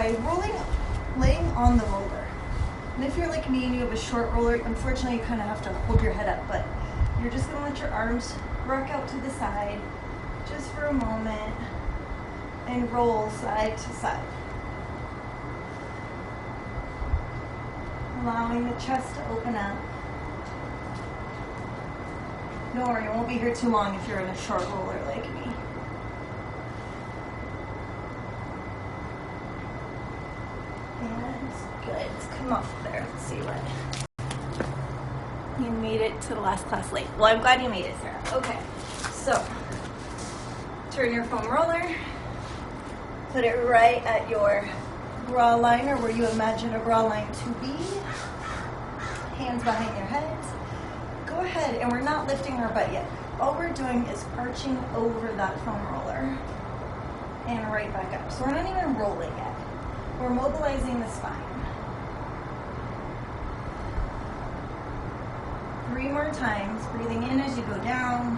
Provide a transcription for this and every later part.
by laying on the roller. And if you're like me and you have a short roller, unfortunately you kind of have to hold your head up, but you're just going to let your arms rock out to the side just for a moment and roll side to side. Allowing the chest to open up. Don't worry, it won't be here too long if you're in a short roller like me. And good, let's come off there. Let's see what. You made it to the last class late. Well, I'm glad you made it, Sarah. Okay, so turn your foam roller. Put it right at your bra line, or where you imagine a bra line to be. Hands behind your heads. Go ahead, and we're not lifting our butt yet. All we're doing is arching over that foam roller and right back up. So we're not even rolling yet. We're mobilizing the spine. 3 more times, breathing in as you go down,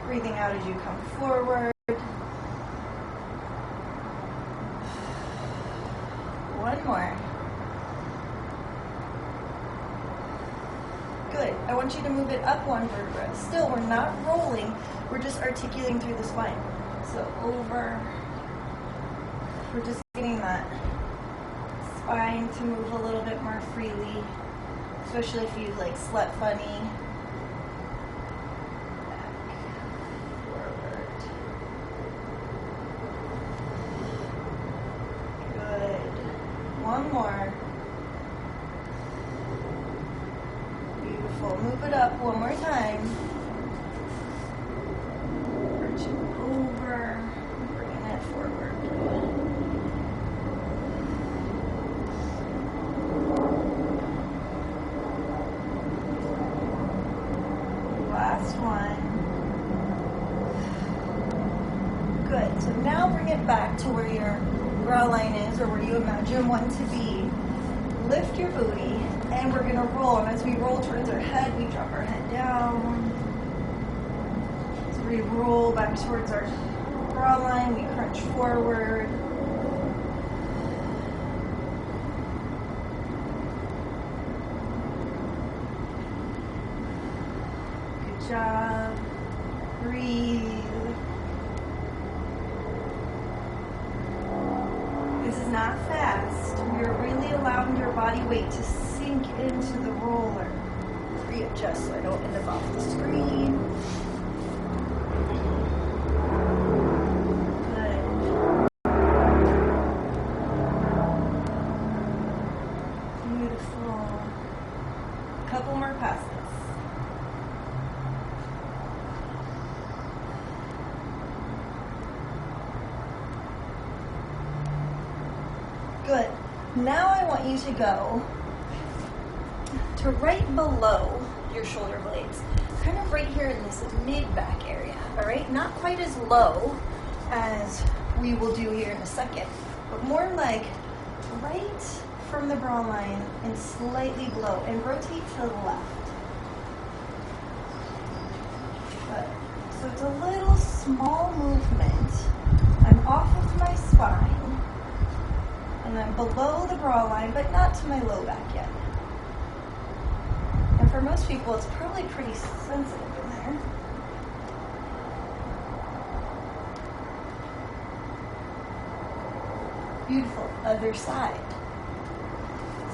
breathing out as you come forward. 1 more. Good. I want you to move it up 1 vertebra. Still, we're not rolling. We're just articulating through the spine. So over. We're just getting that spine to move a little bit more freely, especially if you like slept funny. Back, forward. Good. 1 more. Beautiful. Move it up 1 more time. Arching over, bringing it forward. Last one. Good. So now bring it back to where your brow line is, or where you imagine one to be. Lift your booty, and we're going to roll. And as we roll towards our head, we drop our head down. As we roll back towards our brow line, we crunch forward. Good job. Breathe. This is not fast. You're really allowing your body weight to sink into the roller. Readjust so I don't end up off the screen. Good. Beautiful. Couple more passes. Good. Now I want you to go to right below your shoulder blades, kind of right here in this mid-back area, all right? Not quite as low as we will do here in a second, but more like right from the bra line and slightly below, and rotate to the left. Good. So it's a little small movement. I'm off of my spine. And I'm below the bra line, but not to my low back yet. And for most people, it's probably pretty sensitive in there. Beautiful. Other side.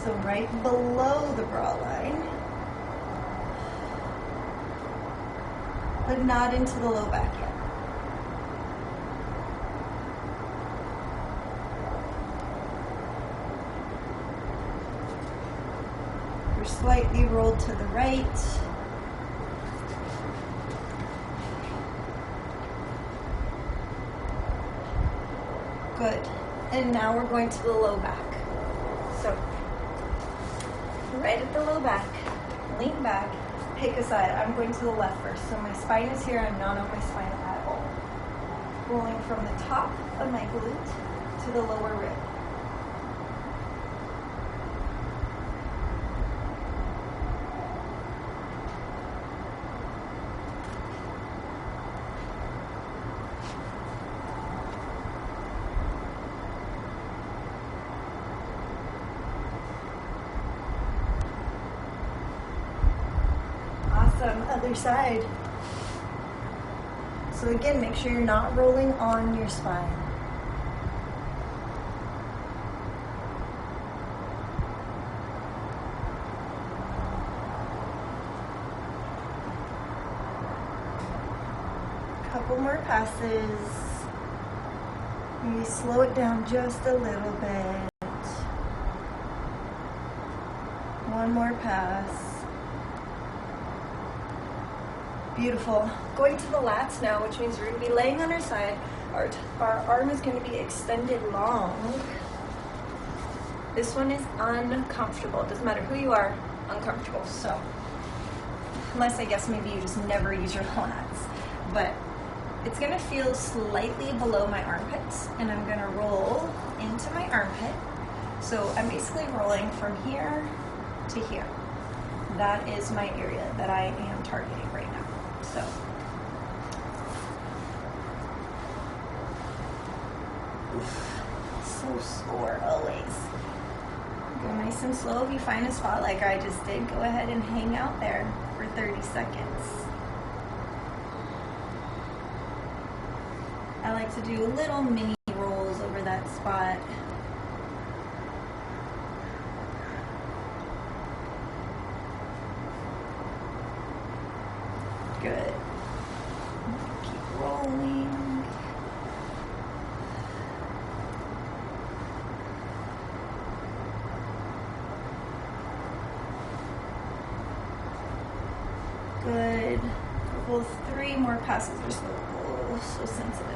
So right below the bra line, but not into the low back yet. Slightly rolled to the right. Good. And now we're going to the low back. So, right at the low back, lean back, pick a side. I'm going to the left first. So my spine is here. I'm not on my spine at all. Rolling from the top of my glute to the lower rib. Awesome. Other side. So again, make sure you're not rolling on your spine. Couple more passes. Maybe slow it down just a little bit. One more pass. Beautiful. Going to the lats now, which means we're going to be laying on our side. Our arm is going to be extended long. This one is uncomfortable. It doesn't matter who you are, uncomfortable. So, unless I guess maybe you just never use your lats. But it's going to feel slightly below my armpits, and I'm going to roll into my armpit. So I'm basically rolling from here to here. That is my area that I am targeting right now. So so sore always. Go nice and slow. If you find a spot like I just did, go ahead and hang out there for 30 seconds. I like to do little mini rolls over that spot. Good. Keep rolling. Good. Couple, 3 more passes or so. Oh, so sensitive.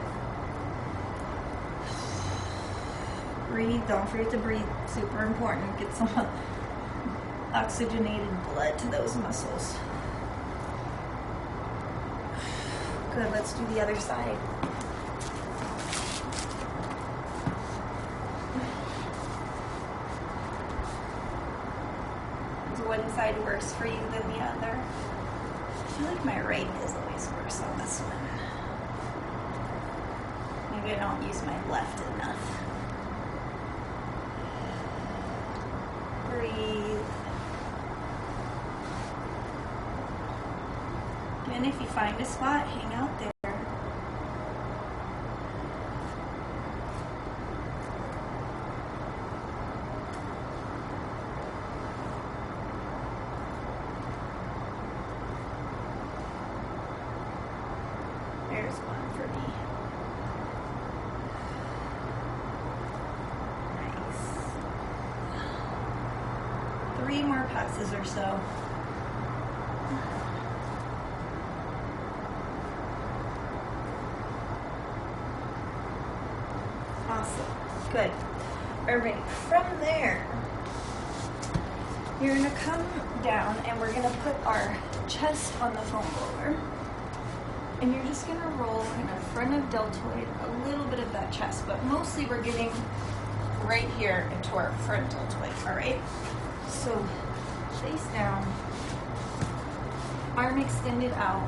Breathe. Don't forget to breathe. Super important. Get some oxygenated blood to those muscles. Good, let's do the other side. One side worse for you than the other. I feel like my right is always worse on this one. Maybe I don't use my left enough. Breathe. And if you find a spot, hang out there. There's one for me. Nice. 3 more passes or so. Awesome. Good. All right. From there, you're going to come down and we're going to put our chest on the foam roller. And you're just going to roll kind of front of deltoid, a little bit of that chest, but mostly we're getting right here into our front deltoid, all right? So face down, arm extended out.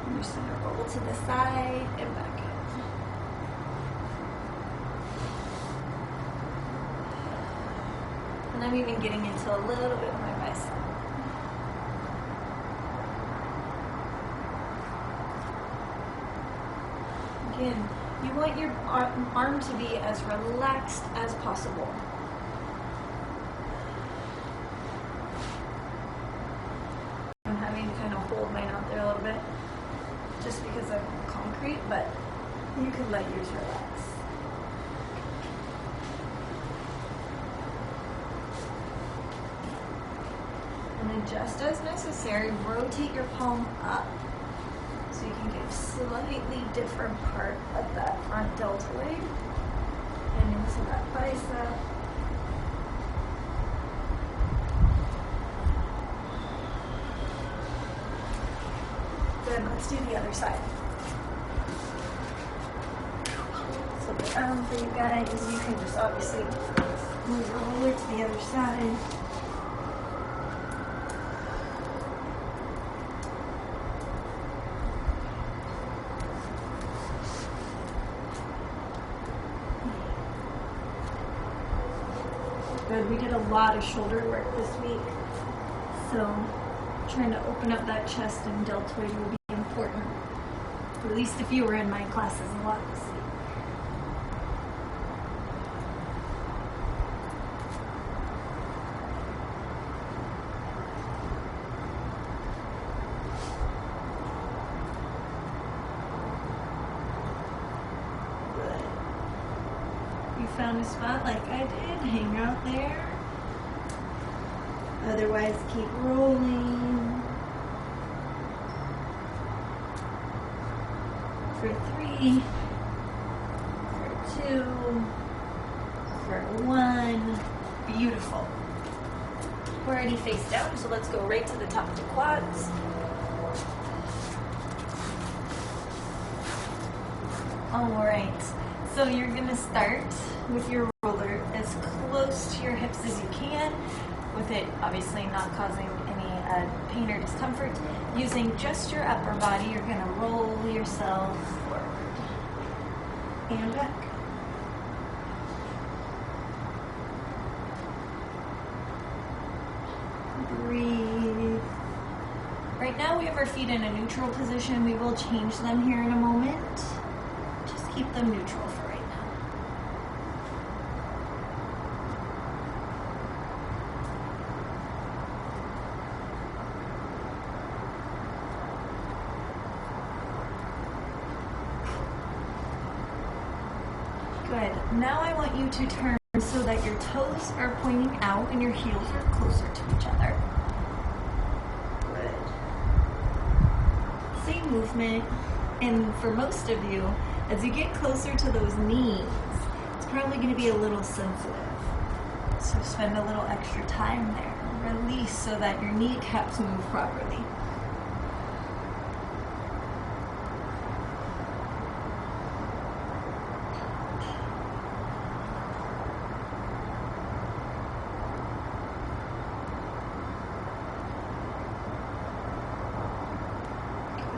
I'm just going to roll to the side and back up. And I'm even getting into a little bit of my bicep. Again, you want your arm to be as relaxed as possible. I'm having to kind of hold mine out there a little bit just because I'm on concrete, but you can let yours relax. And then just as necessary, rotate your palm up. So you can get a slightly different part of that front deltoid and into that bicep. Good, let's do the other side. Flip it around for you guys. You can just obviously move your roller to the other side. Good. We did a lot of shoulder work this week, so Trying to open up that chest and deltoid will be important. At least if you were in my classes a lot this week. Found a spot like I did, hang out there. Otherwise, keep rolling. For 3, for 2, for 1. Beautiful. We're already face down, so let's go right to the top of the quads. All right. So you're going to start with your roller as close to your hips as you can, with it obviously not causing any pain or discomfort. Using just your upper body, you're going to roll yourself forward and back. Breathe. Right now we have our feet in a neutral position. We will change them here in a moment. Just keep them neutral for right now. Good. Now I want you to turn so that your toes are pointing out and your heels are closer to each other. Good. Same movement. And for most of you, as you get closer to those knees, it's probably going to be a little sensitive. So spend a little extra time there. Release so that your kneecaps move properly.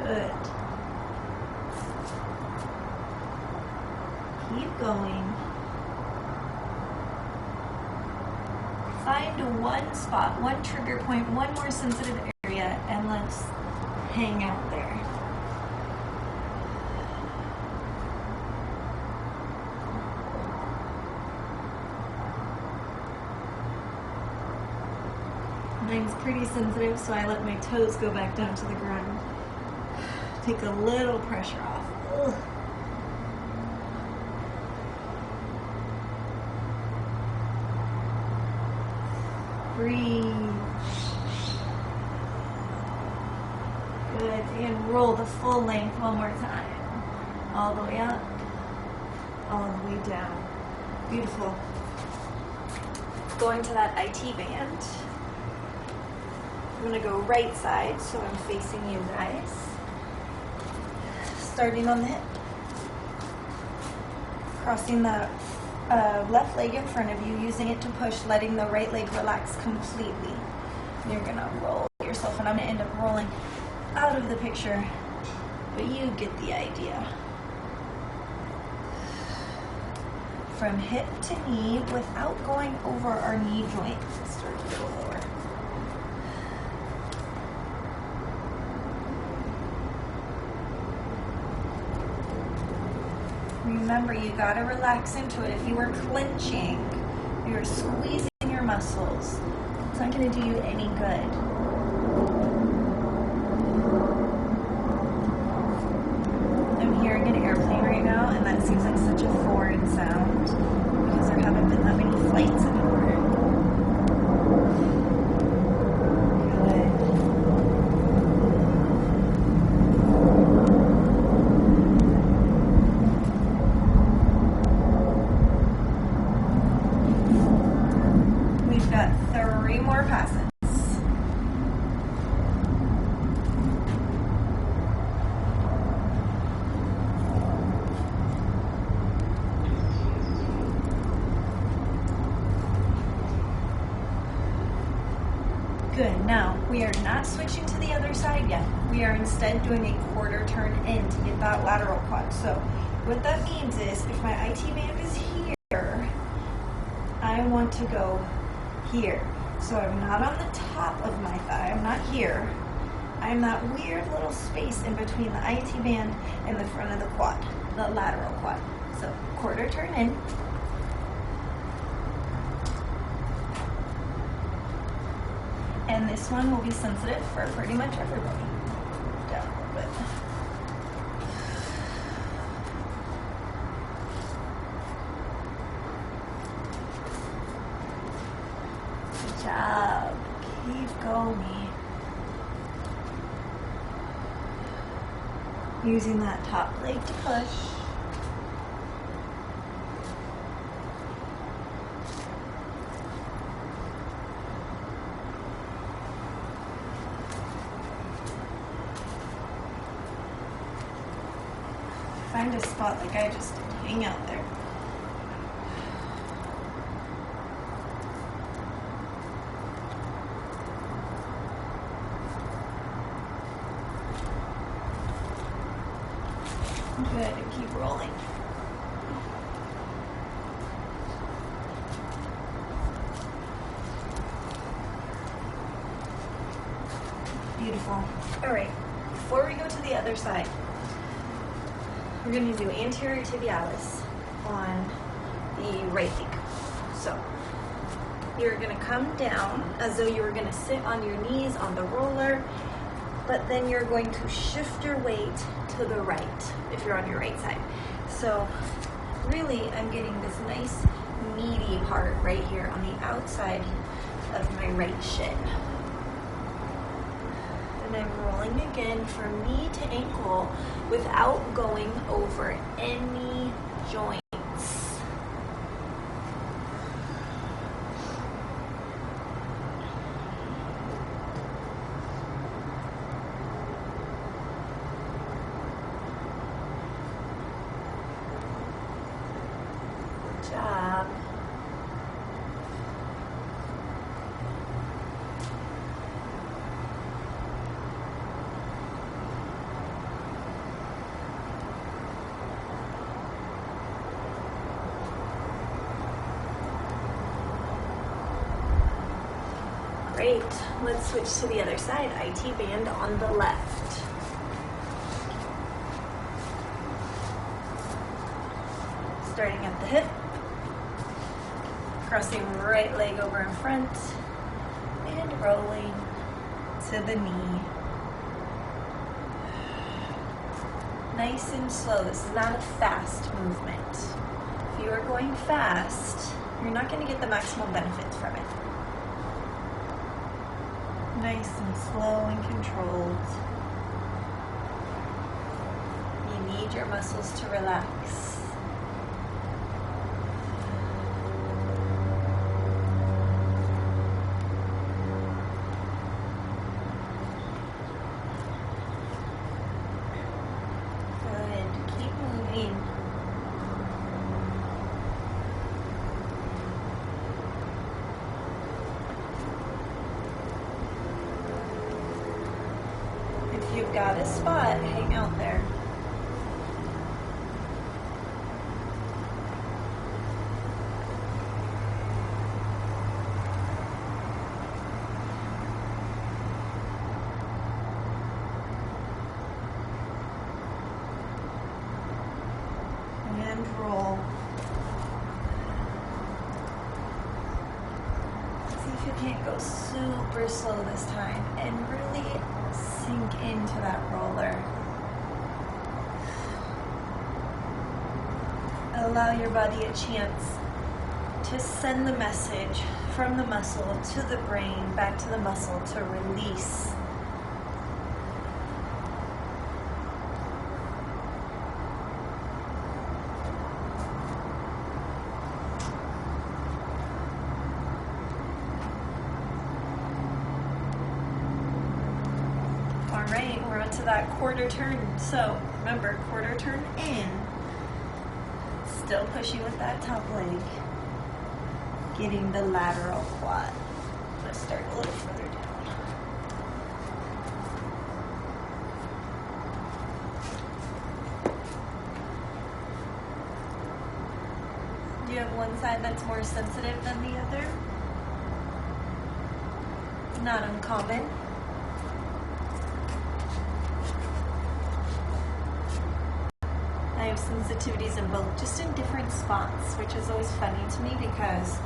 Good. Keep going. Find one spot, one trigger point, one more sensitive area, and let's hang out there. Mine's pretty sensitive, so I let my toes go back down to the ground. Take a little pressure off. Ugh. Breathe. Good. And roll the full length one more time. All the way up. All the way down. Beautiful. Going to that IT band. I'm going to go right side so I'm facing you guys. Starting on the hip. Crossing the left leg in front of you, using it to push, letting the right leg relax completely. You're going to roll yourself, and I'm going to end up rolling out of the picture, but you get the idea. From hip to knee without going over our knee joint. Start a little lower. Remember, you gotta relax into it. If you are clenching, you're squeezing your muscles. It's not gonna do you any good. I'm hearing an airplane right now, and that seems like such a foreign sound because there haven't been that many flights anymore. Good. Now, we are not switching to the other side yet. We are instead doing a quarter turn in to get that lateral quad. So what that means is if my IT band is here, I want to go here. So I'm not on the top of my thigh, I'm not here. I'm that weird little space in between the IT band and the front of the quad, the lateral quad. So quarter turn in. And this one will be sensitive for pretty much everybody. Down a little bit. Good job. Keep going. Using that top leg to push. Find a spot like I just did. Hang out there. Good, keep rolling. Beautiful. All right, before we go to the other side, we're going to do anterior tibialis on the right leg. So you're going to come down as though you were going to sit on your knees on the roller, but then you're going to shift your weight to the right if you're on your right side. So really I'm getting this nice meaty part right here on the outside of my right shin. And I'm rolling again from knee to ankle without going over any joints. Good job. Great. Let's switch to the other side. IT band on the left. Starting at the hip. Crossing right leg over in front. And rolling to the knee. Nice and slow. This is not a fast movement. If you are going fast, you're not going to get the maximum benefits from it. Nice and slow and controlled. You need your muscles to relax. Good. Keep moving. If you've got a spot, hang out there. And roll. See if you can't go super slow this time and really sink into that roller. Allow your body a chance to send the message from the muscle to the brain, back to the muscle to release. All right, we're on to that quarter turn. So remember, quarter turn in, still pushing with that top leg, getting the lateral quad. Let's start a little further down. Do you have one side that's more sensitive than the other? Not uncommon. I have sensitivities in both, just in different spots, which is always funny to me because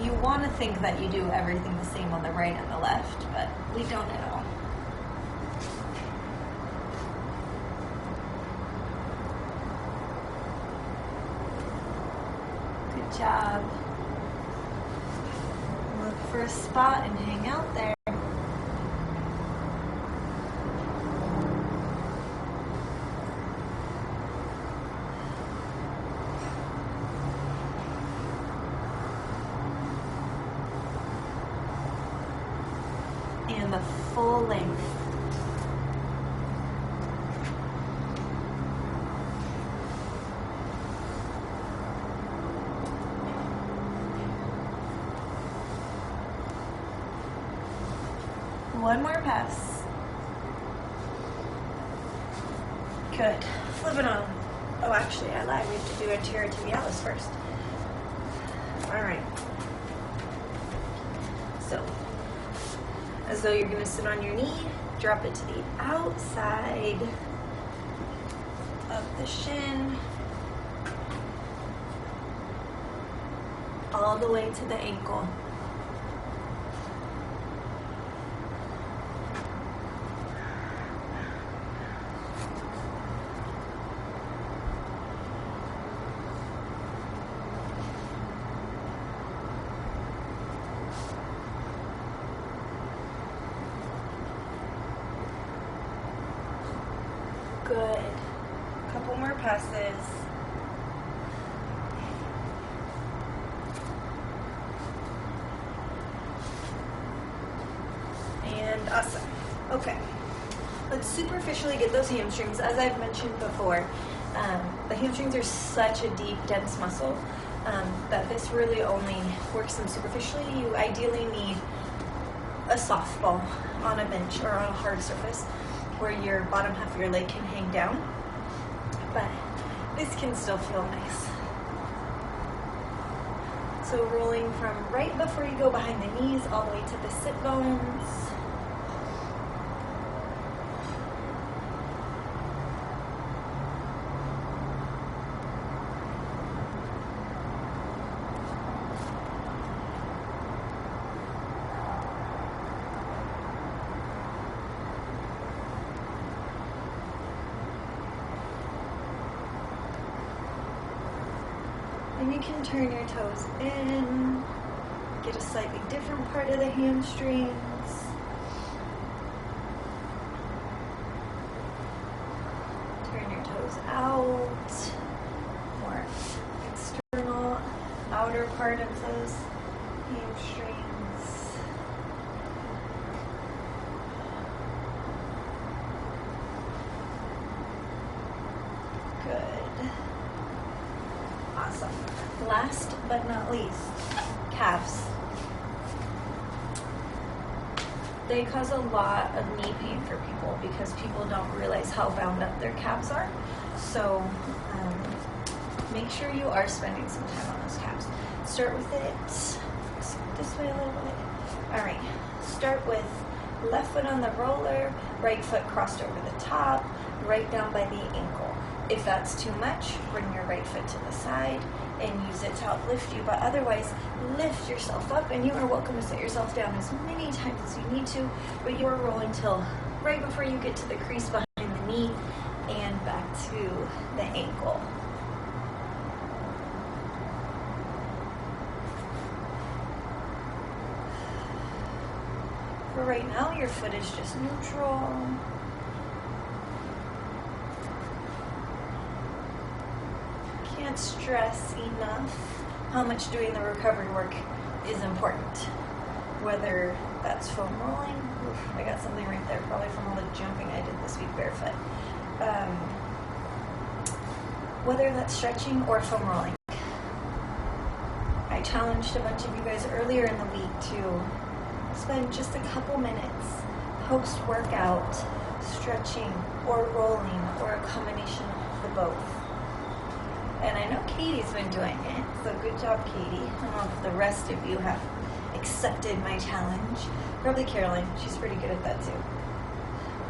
you want to think that you do everything the same on the right and the left, but we don't at all. Good job. Look for a spot and hang out there. And the full length. One more pass. Good. Flip it on. Oh, actually, I lied. We have to do anterior tibialis first. All right. So, as though you're going to sit on your knee, drop it to the outside of the shin, all the way to the ankle. Good. Couple more passes. And awesome. Okay. Let's superficially get those hamstrings. As I've mentioned before, the hamstrings are such a deep, dense muscle that this really only works them superficially. You ideally need a softball on a bench or on a hard surface where your bottom half of your leg can hang down, but this can still feel nice. So rolling from right before you go behind the knees all the way to the sit bones. And you can turn your toes in, get a slightly different part of the hamstrings. Turn your toes out, more external, outer part of those hamstrings. Good. Awesome. Last but not least, calves. They cause a lot of knee pain for people because people don't realize how bound up their calves are. So make sure you are spending some time on those calves. Start with it this way a little bit. All right. Start with left foot on the roller, right foot crossed over the top, right down by the ankle. If that's too much, bring your right foot to the side and use it to uplift you, but otherwise lift yourself up, and you are welcome to set yourself down as many times as you need to, but you're rolling till right before you get to the crease behind the knee and back to the ankle. For right now, your foot is just neutral. Can't stress enough how much doing the recovery work is important. Whether that's foam rolling, oof, I got something right there, probably from all the jumping I did this week barefoot. Whether that's stretching or foam rolling. I challenged a bunch of you guys earlier in the week to spend just a couple minutes post-workout stretching or rolling or a combination of the both. And I know Katie's been doing it, so good job, Katie. I don't know if the rest of you have accepted my challenge. Probably Caroline, she's pretty good at that too.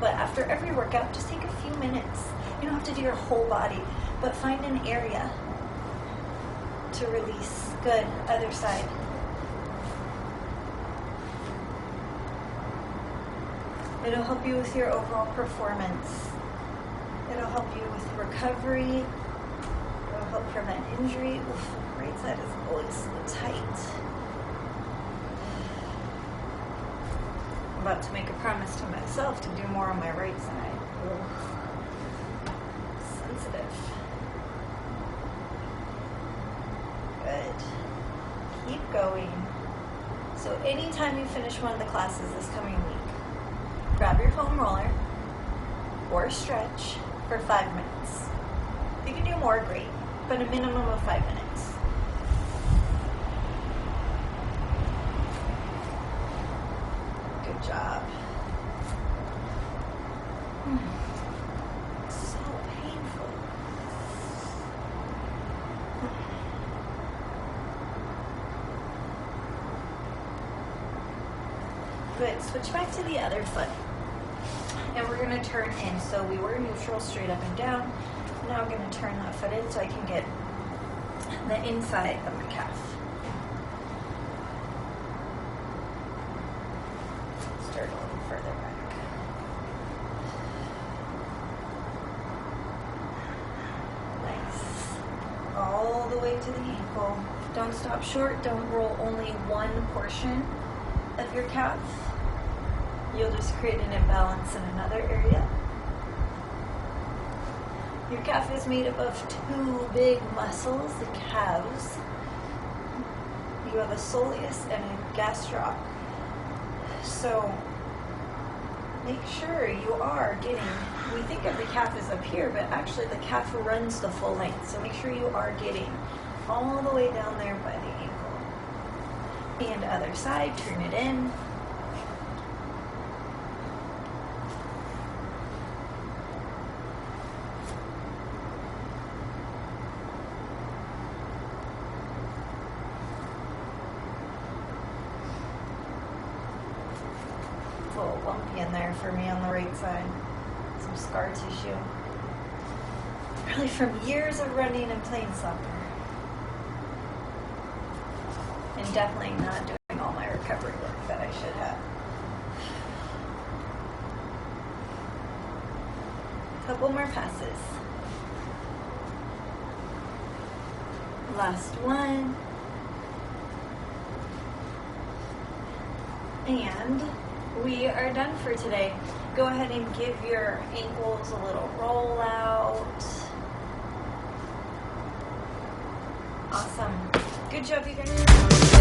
But after every workout, just take a few minutes. You don't have to do your whole body, but find an area to release. Good, other side. It'll help you with your overall performance. It'll help you with recovery. It'll help prevent injury. Oof, right side is always so tight. I'm about to make a promise to myself to do more on my right side. Ugh. Sensitive. Good. Keep going. So anytime you finish one of the classes this coming week, grab your foam roller or stretch for 5 minutes. If you can do more, great, but a minimum of 5 minutes. Good job. So painful. Good. Switch back to the other foot. And we're going to turn in. So we were neutral, straight up and down. Now I'm going to turn that foot in so I can get the inside of my calf. Start a little further back. Nice. All the way to the ankle. Don't stop short. Don't roll only one portion of your calf. You'll just create an imbalance in another area. Your calf is made up of two big muscles, the calves. You have a soleus and a gastroc. So make sure you are getting, we think of the calf as up here, but actually the calf runs the full length. So make sure you are getting all the way down there by the ankle. And other side, turn it in. A little lumpy in there for me on the right side. Some scar tissue. Probably from years of running and playing soccer. And definitely not doing all my recovery work that I should have. Couple more passes. Last one. And we are done for today. Go ahead and give your ankles a little roll out. Awesome. Good job, you guys.